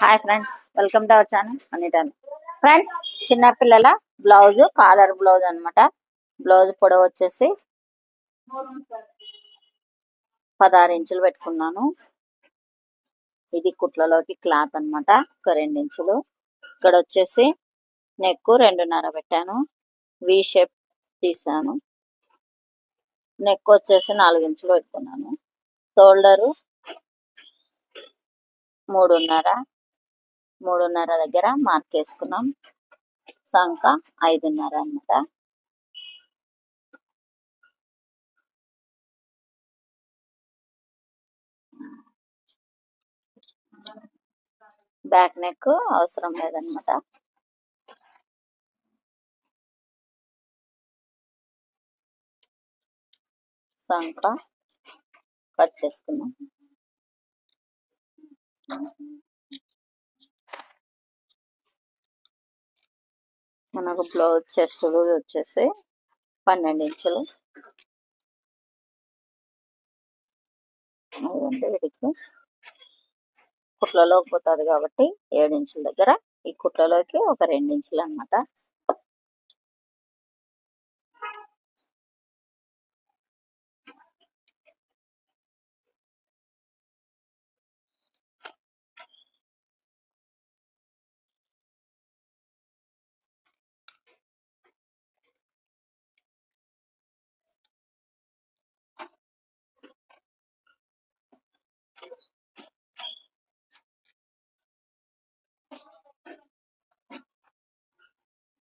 Hi friends, welcome to our channel అనిటన్. Friends, చిన్నపిల్లల blouse collar blouse అనమాట. Blouse పొడవు వచ్చేసి 16 ఇంచులు పెట్టుకున్నాను. ఇది కుట్లలోకి క్లాత్ అనమాట, ఒక 2 ఇంచులు. ఇక్కడ వచ్చేసి నెక్ 2.5 పెట్టాను. వి షేప్ తీసాను. నెక్ వచ్చేసి 4 ఇంచులు పెట్టుకున్నాను. షోల్డరు 3.5 దగ్గర మార్క్ వేసుకున్నాం. సంక 5.5 అన్నమాట. బ్యాక్ నెక్ అవసరం లేదనమాట. సంక కట్ చేసుకున్నాం. మనకు బ్లౌజ్ చెస్ట్ లూజ్ వచ్చేసి 12 ఇంచులు. వీటికి కుట్లలోకి పోతుంది కాబట్టి 7 ఇంచుల దగ్గర ఈ కుట్లలోకి ఒక 2 ఇంచులు అన్నమాట.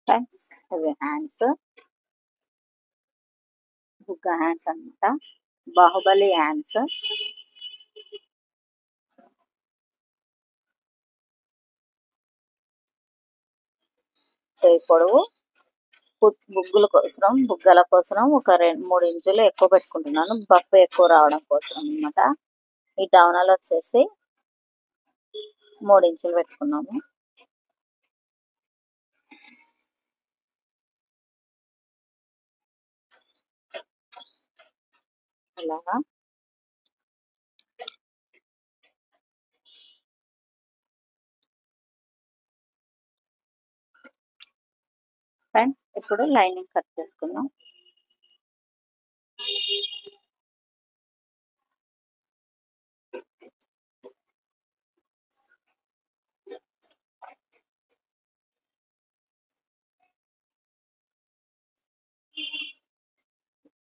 ఫ్రెండ్స్, ఇవి హ్యాండ్స్, బుగ్గ హ్యాండ్స్ అన్నమాట. బాహుబలి హ్యాండ్స్. పొడవు బుగ్గల కోసం ఒక 2-3 ఇంచులు ఎక్కువ పెట్టుకుంటున్నాను, బఫ్ ఎక్కువ రావడం కోసం అన్నమాట. ఈ డౌనల్ వచ్చేసి 3 ఇంచులు పెట్టుకున్నాము. అలాగా ఫ్రెండ్స్, ఇప్పుడు లైనింగ్ కట్ చేసుకుందాం.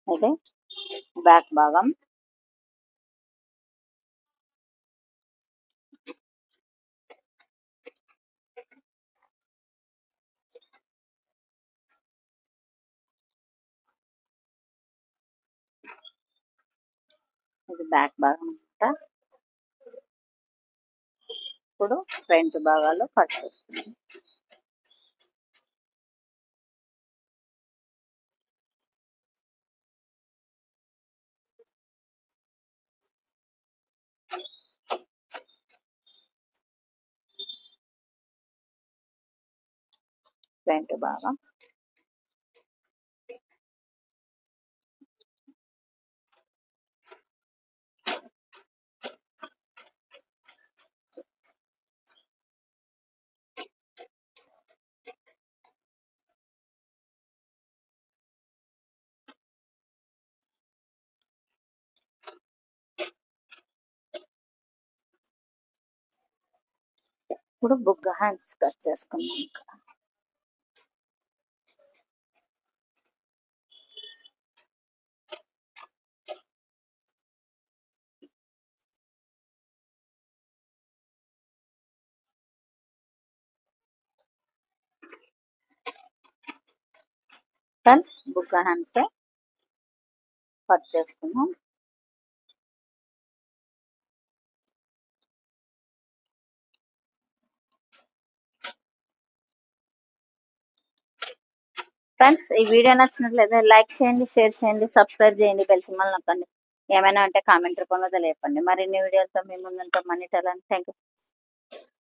అయితే బ్యాక్ భాగం ఇది బ్యాక్ భాగం అన్నమాట. ఇప్పుడు ఫ్రంట్ భాగాలు కట్ చేస్తున్నాం. ఫ్రంట్ భాగం ఇప్పుడు బుగ్గ హ్యాండ్స్ కట్ చేసుకున్నాం. ఫ్రెండ్స్, బుగ్గ హ్యాండ్స్ కట్ చేసుకున్నాం. ఫ్రెండ్స్, ఈ వీడియో నచ్చినట్లయితే లైక్ చేయండి, షేర్ చేయండి, సబ్స్క్రైబ్ చేయండి, బెల్ సింబల్ నొక్కండి. ఏమైనా అంటే కామెంట్ రూపంలో తెలియపండి. మరిన్ని వీడియోలతో మీ ముందుంటాం. Money talent. Thank you.